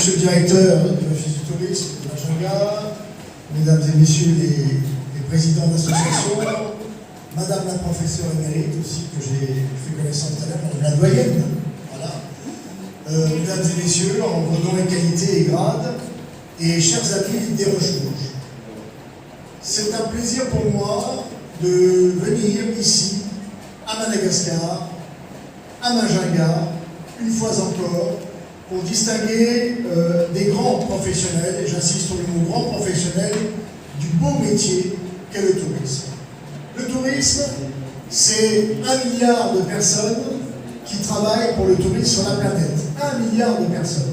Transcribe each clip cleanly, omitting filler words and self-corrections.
Monsieur le directeur de l'Office du tourisme de Majunga, mesdames et messieurs les présidents d'associations, madame la professeure émérite aussi, que j'ai fait connaissance tout à l'heure, madame la doyenne, voilà. Mesdames et messieurs, en vos noms et qualités et grades, et chers amis des Roches-Rouges. C'est un plaisir pour moi de venir ici, à Madagascar, à Majunga, une fois encore, pour distinguer des grands professionnels, et j'insiste sur le mot grand professionnel, du beau métier qu'est le tourisme. Le tourisme, c'est 1 milliard de personnes qui travaillent pour le tourisme sur la planète. 1 milliard de personnes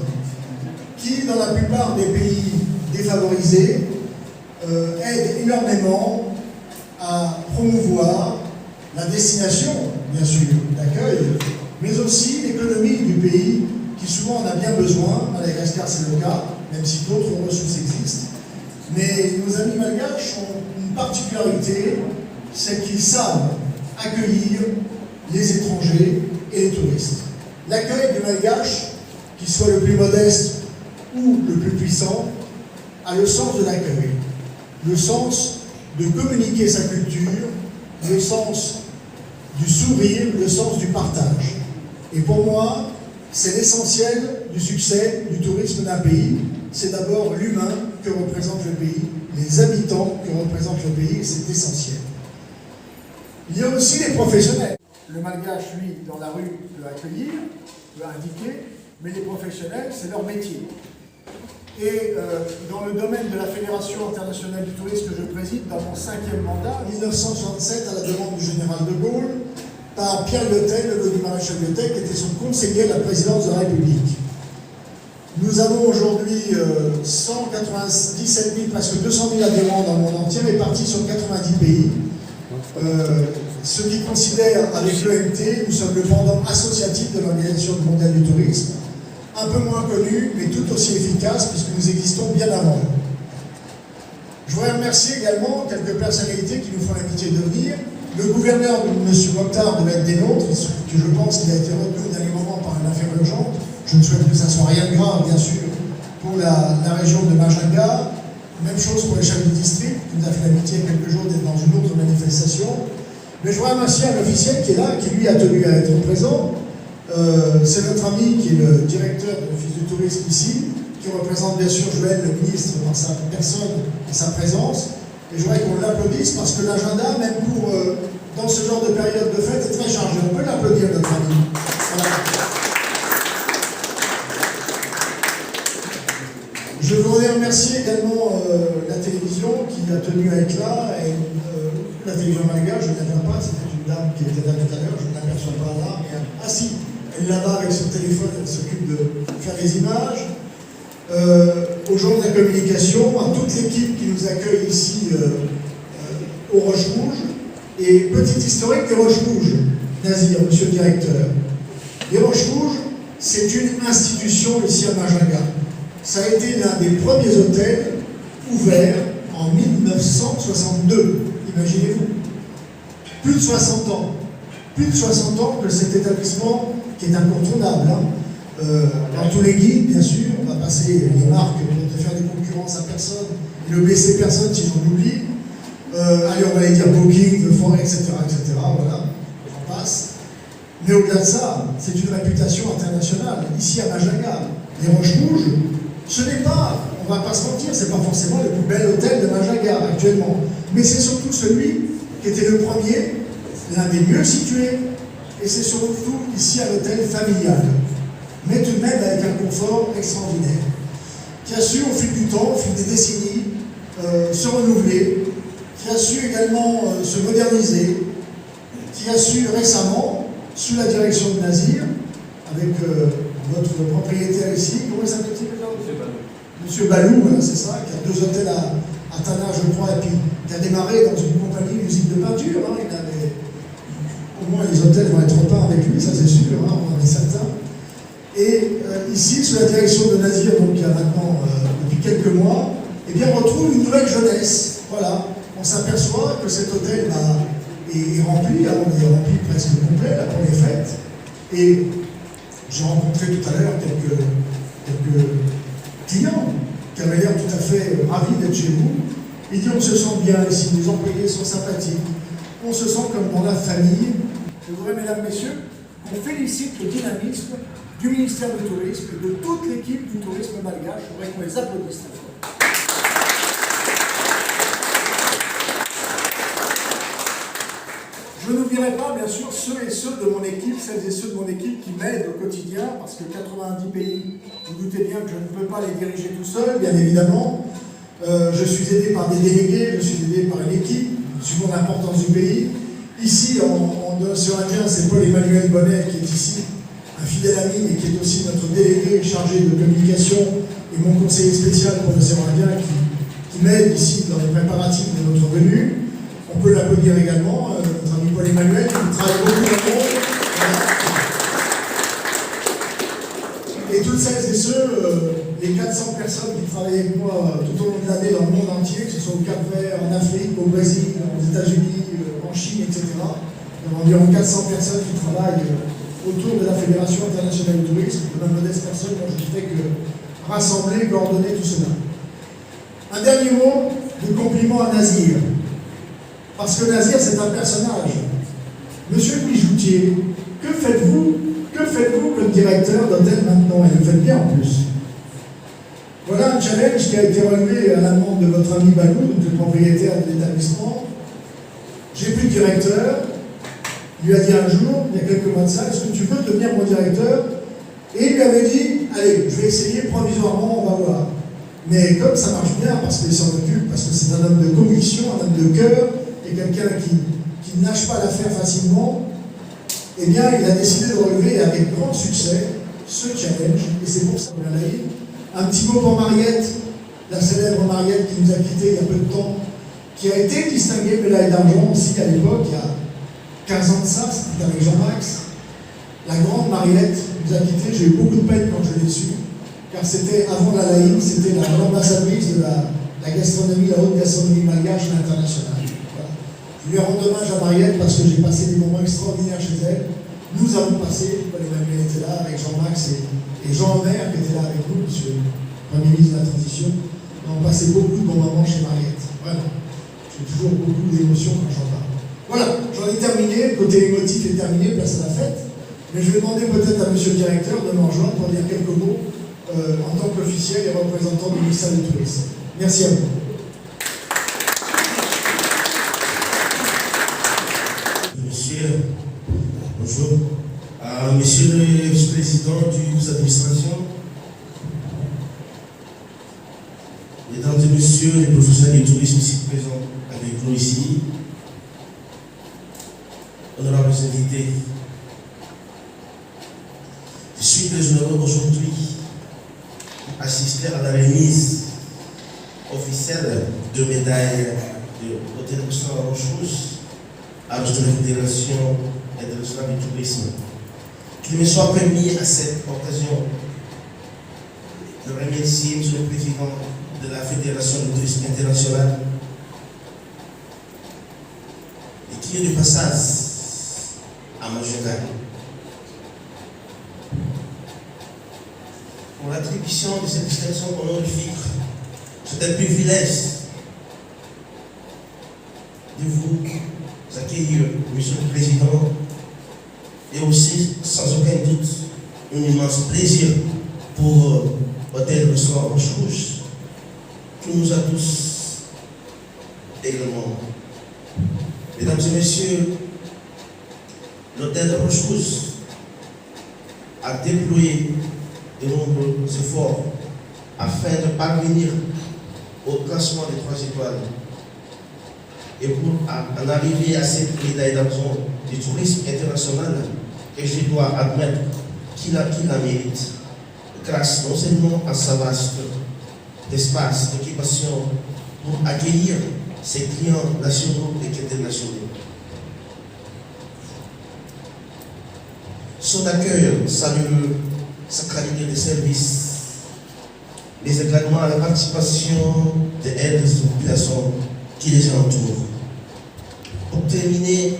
qui, dans la plupart des pays défavorisés, aident énormément à promouvoir la destination, bien sûr, d'accueil, mais aussi l'économie du pays, qui souvent en a bien besoin. Madagascar, c'est le cas, même si d'autres ressources existent. Mais nos amis malgaches ont une particularité, c'est qu'ils savent accueillir les étrangers et les touristes. L'accueil des malgaches, qu'il soit le plus modeste ou le plus puissant, a le sens de l'accueil, le sens de communiquer sa culture, le sens du sourire, le sens du partage. Et pour moi, c'est l'essentiel du succès du tourisme d'un pays. C'est d'abord l'humain que représente le pays, les habitants que représente le pays, c'est essentiel. Il y a aussi les professionnels. Le malgache, lui, dans la rue, peut accueillir, peut indiquer, mais les professionnels, c'est leur métier. Et dans le domaine de la Fédération internationale du tourisme que je préside, dans mon 5e mandat, en 1967, à la demande du général de Gaulle, par Pierre Lyotet, le du maréchal Lyotet, qui était son conseiller à la présidence de la République. Nous avons aujourd'hui 197 000, presque 200 000 adhérents dans le monde entier, répartis sur 90 pays. Ceux qui considèrent avec l'OMT, nous sommes le pendant associatif de l'Organisation mondiale du tourisme, un peu moins connu, mais tout aussi efficace, puisque nous existons bien avant. Je voudrais remercier également quelques personnalités qui nous font l'amitié de venir. Le gouverneur, M. Mokhtar, devait être des nôtres, que je pense qu'il a été retenu au dernier moment par une affaire urgente. Je ne souhaite que ça ne soit rien de grave, bien sûr, pour la région de Majunga. Même chose pour les chefs de district, qui nous a fait l'amitié il y a quelques jours d'être dans une autre manifestation. Mais je voudrais remercier un officiel qui est là, qui lui a tenu à être présent. C'est notre ami qui est le directeur de l'Office du tourisme ici, qui représente bien sûr Joël, le ministre, dans sa personne et sa présence. Et je voudrais qu'on l'applaudisse parce que l'agenda, même pour dans ce genre de période de fête, est très chargé. On peut l'applaudir, notre ami. Voilà. Je voudrais remercier également la télévision qui a tenu à être là. Et, la télévision malgache, je ne la vois pas, c'était une dame qui était là tout à l'heure, je ne l'aperçois pas là. Mais, ah si, elle est là-bas avec son téléphone, elle s'occupe de faire les images. Aux gens de la communication, à toute l'équipe qui nous accueille ici aux Roches-Rouges. Et petit historique des Roches-Rouges, Nazir, monsieur le directeur. Les Roches-Rouges, c'est une institution ici à Majunga. Ça a été l'un des premiers hôtels ouverts en 1962, imaginez-vous. Plus de 60 ans. Plus de 60 ans que cet établissement, qui est incontournable, dans tous les guides, bien sûr, on va passer les marques pour ne faire des concurrences à personne et ne blesser personne si j'en oublie. Allez, on va aller dire Booking, The Forêt, etc., voilà, j'en passe. Mais au-delà de ça, c'est une réputation internationale. Ici à Majunga, les Roches-Rouges, ce n'est pas, on ne va pas se mentir, c'est pas forcément le plus bel hôtel de Majunga actuellement, mais c'est surtout celui qui était le premier, l'un des mieux situés, et c'est surtout ici à l'hôtel familial, mais tout de même avec un confort extraordinaire, qui a su au fil du temps, au fil des décennies, se renouveler, qui a su également se moderniser, qui a su récemment, sous la direction de Nazir, avec votre propriétaire ici, comment il s'appelle-t-il déjà ? Monsieur Balou, hein, c'est ça, qui a 2 hôtels à Tana, je crois, et puis qui a démarré dans une compagnie, une usine de peinture. Hein, il avait, au moins les hôtels vont être peints avec lui, ça c'est sûr, hein, on en est certain. Et ici, sous la direction de Nazir, donc il y a maintenant, depuis quelques mois, eh bien, on retrouve une nouvelle jeunesse. Voilà, on s'aperçoit que cet hôtel est rempli, hein, on est rempli presque complet là, pour les fêtes. Et j'ai rencontré tout à l'heure quelques clients qui avaient l'air tout à fait ravis d'être chez vous. Il dit on se sent bien ici, les employés sont sympathiques, on se sent comme dans la famille. Je voudrais, mesdames, messieurs, qu'on félicite le dynamisme du ministère du Tourisme et de toute l'équipe du tourisme malgache. Je voudrais qu'on les applaudisse très fort. Je n'oublierai pas, bien sûr, ceux et ceux de mon équipe, celles et ceux de mon équipe qui m'aident au quotidien, parce que 90 pays, vous doutez bien que je ne peux pas les diriger tout seul, bien évidemment. Je suis aidé par des délégués, je suis aidé par une équipe, suivant l'importance du pays. Ici, en océan Indien, c'est Paul-Emmanuel Bonnet qui est ici, un fidèle ami, et qui est aussi notre délégué chargé de communication et mon conseiller spécial pour l'océan Indien qui m'aide ici dans les préparatifs de notre venue. On peut l'applaudir également, notre ami Paul-Emmanuel, qui travaille beaucoup dans le monde. Et toutes celles et ceux, les 400 personnes qui travaillent avec moi tout au long de l'année dans le monde entier, que ce soit au Cap-Vert, en Afrique, au Brésil, aux États-Unis, en Chine, etc. Il y a environ 400 personnes qui travaillent autour de la Fédération internationale du tourisme. De ma modeste personne, moi je ne fais que rassembler, coordonner tout cela. Un dernier mot de compliment à Nazir. Parce que Nazir, c'est un personnage. Monsieur le bijoutier, que faites-vous comme directeur d'hôtel maintenant? Et le faites bien en plus. Voilà un challenge qui a été relevé à la demande de votre ami Balou, le propriétaire de l'établissement. J'ai plus de directeur. Il lui a dit un jour, il y a quelques mois de ça, est-ce que tu veux devenir mon directeur? Et il lui avait dit, allez, je vais essayer provisoirement, on va voir. Mais comme ça marche bien, parce qu'il s'en occupe, parce que c'est un homme de conviction, un homme de cœur, et quelqu'un qui ne lâche pas l'affaire facilement, eh bien, il a décidé de relever avec grand succès ce challenge, et c'est pour ça qu'on l'a eu. Un petit mot pour Mariette, la célèbre Mariette qui nous a quittés il y a peu de temps, qui a été distinguée médaille d'argent aussi à l'époque, il y a 15 ans de ça, c'était avec Jean-Max. La grande Mariette nous a quittés, j'ai eu beaucoup de peine quand je l'ai su, car c'était avant la laïque, c'était l'ambassadrice de la gastronomie, la haute gastronomie malgache à l'international. Voilà. Je lui rends hommage à Mariette parce que j'ai passé des moments extraordinaires chez elle. Nous avons passé, Paul-Emmanuel était là avec Jean-Max et Jean-Omer qui était là avec nous, monsieur le Premier ministre de la Transition. Nous avons passé beaucoup de bons moments chez Mariette. Vraiment. J'ai toujours beaucoup d'émotions quand j'en parle. Voilà, j'en ai terminé, le côté émotif est terminé, place à la fête. Mais je vais demander peut-être à monsieur le directeur de me rejoindre pour dire quelques mots en tant qu'officiel et représentant du ministère du Tourisme. Merci à vous. Monsieur, bonjour. Monsieur le vice-président du conseil d'administration, mesdames et messieurs les professionnels du tourisme ici présents avec nous ici, honorables invités, je suis très heureux aujourd'hui d'assister à la remise officielle de médailles de l'hôtel restaurant Roche-Rousse à notre Fédération internationale du tourisme. Qu'il me soit permis à cette occasion de remercier M. le Président de la Fédération du tourisme international et qui est de passage à Majorca pour l'attribution de cette distinction honorifique. C'est un privilège de vous accueillir, Monsieur le Président, et aussi, sans aucun doute, un immense plaisir pour Hôtel Restaurant Roche-Rousse, qui nous a tous également. Mesdames et messieurs, l'Hôtel Roche-Rousse a déployé de nombreux efforts afin de parvenir au classement des 3 étoiles. Et pour en arriver à cette médaille d'argent du tourisme international, que je dois admettre qu'il la mérite, grâce non seulement à sa vaste espace d'occupation pour accueillir ses clients nationaux et internationaux. Son accueil chaleureux, sa qualité de service, mais également à la participation des aides aux populations qui les entourent. Pour terminer,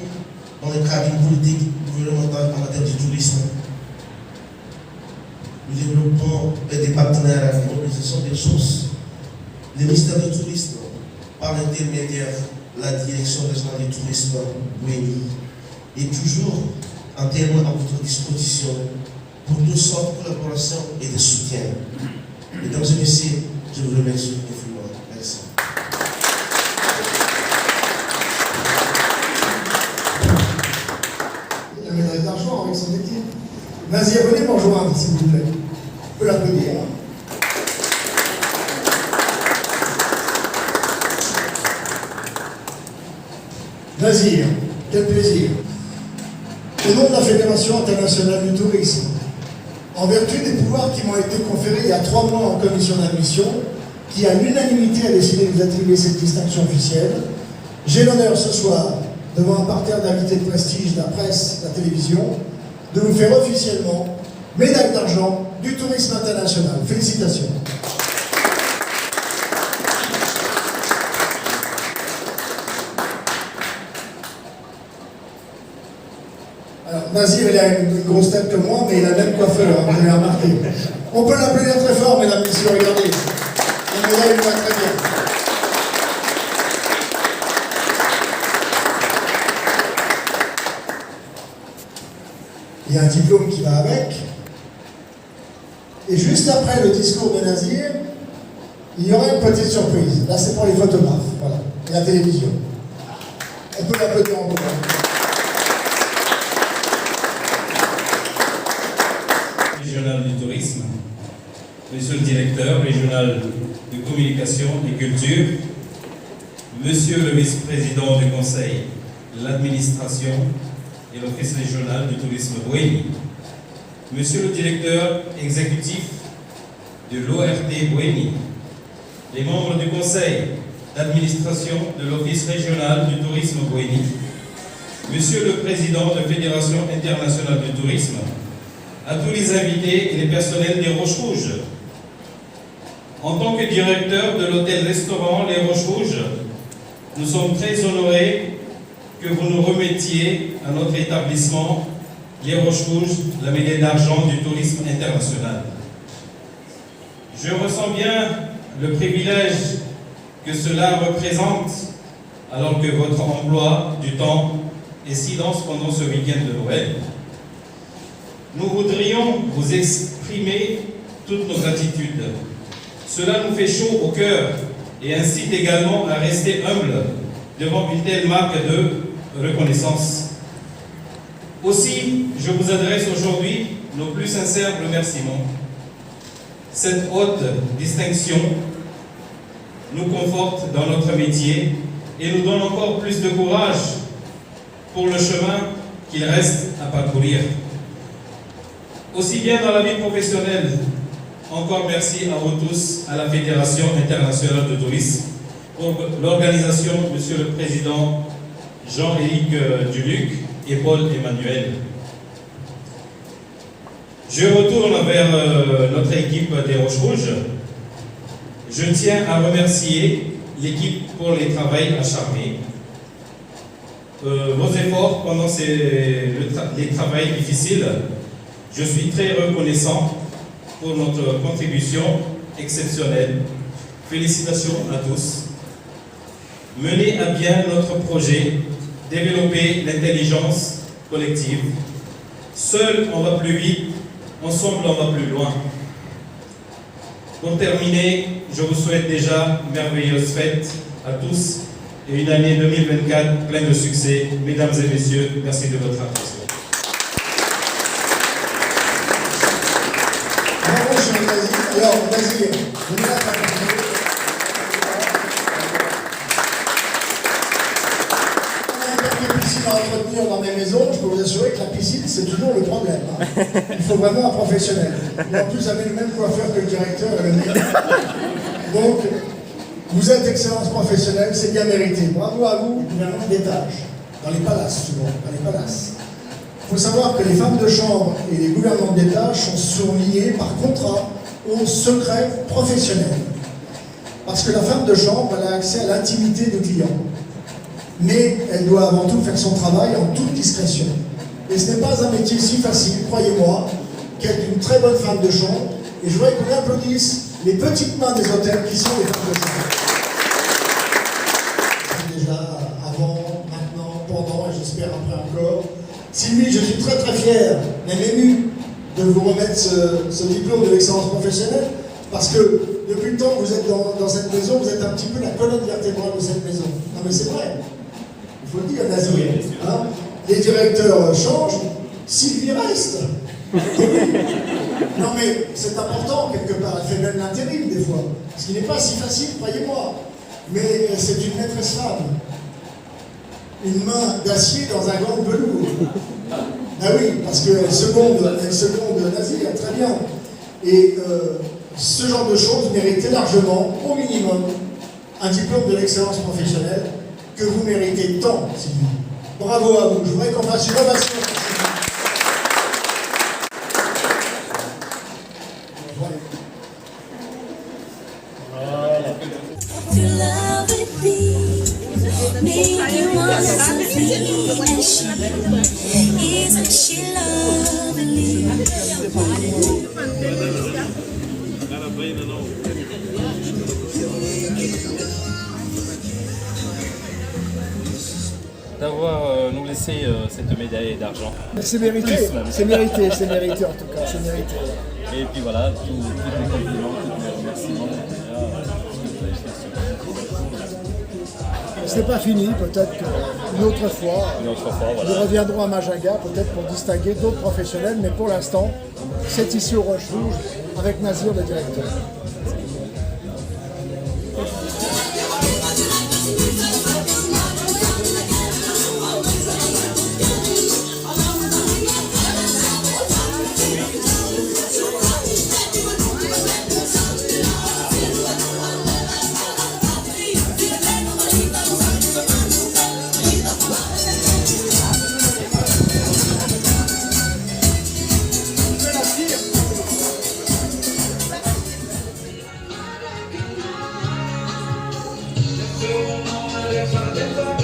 dans le cadre d'une politique gouvernementale en matière du tourisme, nous développons des partenariats avec l'organisation des ressources, le ministère du Tourisme, par l'intermédiaire de la Direction régionale du tourisme, oui, est toujours entièrement à votre disposition pour toutes sortes de collaborations et de soutien. Mesdames et messieurs, je vous remercie infiniment. Merci. La médaille d'argent avec son équipe. Vas-y, venez me rejoindre, s'il vous plaît. On peut l'applaudir. Nazir, quel plaisir. Au nom de la Fédération internationale du tourisme, en vertu des pouvoirs qui m'ont été conférés il y a 3 mois en commission d'admission, qui à l'unanimité a décidé de vous attribuer cette distinction officielle, j'ai l'honneur ce soir, devant un parterre d'invités de prestige de la presse, de la télévision, de vous faire officiellement médaille d'argent du tourisme international. Félicitations. Alors, Nazir, il a une grosse tête que moi, mais il a le même coiffeur, vous avez remarqué. On peut l'applaudir très fort, mesdames et messieurs, regardez. La médaille lui va très bien. Il y a un diplôme qui va avec. Et juste après le discours de Nazir, il y aura une petite surprise. Là, c'est pour les photographes, voilà, et la télévision. On peut l'applaudir encore. Régional du tourisme, monsieur le directeur régional de communication et culture, monsieur le vice-président du conseil, l'administration et l'office régional du tourisme Bouéni, monsieur le directeur exécutif de l'ORT Bouéni, les membres du conseil d'administration de l'office régional du tourisme Bouéni, monsieur le président de la Fédération internationale du tourisme, à tous les invités et les personnels des Roches Rouges. En tant que directeur de l'hôtel-restaurant Les Roches Rouges, nous sommes très honorés que vous nous remettiez à notre établissement Les Roches Rouges la médaille d'argent du tourisme international. Je ressens bien le privilège que cela représente alors que votre emploi du temps est si dense pendant ce week-end de Noël. Nous voudrions vous exprimer toutes nos gratitudes. Cela nous fait chaud au cœur et incite également à rester humble devant une telle marque de reconnaissance. Aussi, je vous adresse aujourd'hui nos plus sincères remerciements. Cette haute distinction nous conforte dans notre métier et nous donne encore plus de courage pour le chemin qu'il reste à parcourir. Aussi bien dans la vie professionnelle, encore merci à vous tous, à la Fédération internationale de tourisme, pour l'organisation, Monsieur le Président Jean-Éric Duluc et Paul Emmanuel. Je retourne vers notre équipe des Roches Rouges. Je tiens à remercier l'équipe pour les travaux acharnés. Vos efforts pendant les travaux difficiles. Je suis très reconnaissant pour notre contribution exceptionnelle. Félicitations à tous. Mener à bien notre projet, développer l'intelligence collective. Seul, on va plus vite, ensemble, on va plus loin. Pour terminer, je vous souhaite déjà merveilleuses fêtes à tous et une année 2024 pleine de succès. Mesdames et messieurs, merci de votre attention. Alors, vas-y, venez là, on a quelques piscines à entretenir dans mes maisons, je peux vous assurer que la piscine, c'est toujours le problème. Hein. Il faut vraiment un professionnel. Et en plus, vous avez le même coiffeur que le directeur et le mien. Donc, vous êtes excellence professionnelle, c'est bien mérité. Bravo à vous, gouvernement d'étage, dans les palaces souvent, dans les palaces. Il faut savoir que les femmes de chambre et les gouvernements d'étage sont surliés par contrat au secret professionnel. Parce que la femme de chambre, elle a accès à l'intimité du client. Mais elle doit avant tout faire son travail en toute discrétion. Et ce n'est pas un métier si facile, croyez-moi. qui est une très bonne femme de chambre, et je voudrais qu'on applaudisse les petites mains des hôtels qui sont des femmes de chambre. Déjà avant, maintenant, pendant, et j'espère après encore. Sylvie, je suis très très fier, même ému, de vous remettre ce diplôme de l'excellence professionnelle, parce que depuis le temps que vous êtes dans cette maison, vous êtes un petit peu la colonne vertébrale de cette maison. Non mais c'est vrai, il faut le dire, Nazir. Hein, les directeurs changent, Sylvie reste. Non mais c'est important quelque part, elle fait même l'intérim des fois, ce qui n'est pas si facile, croyez-moi. Mais c'est une maîtresse femme. Une main d'acier dans un gant de velours. Ah oui, parce qu'elle seconde Nazir, très bien. Et ce genre de choses méritait largement, au minimum, un diplôme de l'excellence professionnelle que vous méritez tant, Sylvie. Bravo à vous, je voudrais qu'on fasse une ovation. Isn't she lovely? D'avoir nous laissé cette médaille d'argent. C'est mérité, c'est mérité, c'est mérité en tout cas, c'est mérité. Et puis voilà, tous mes compliments, tous mes remerciements. Ce n'est pas fini, peut-être qu'une autre fois, voilà. nous reviendrons à Majinga, peut-être pour distinguer d'autres professionnels, mais pour l'instant, c'est ici au Roche Rouge, avec Nazir le directeur. Levanta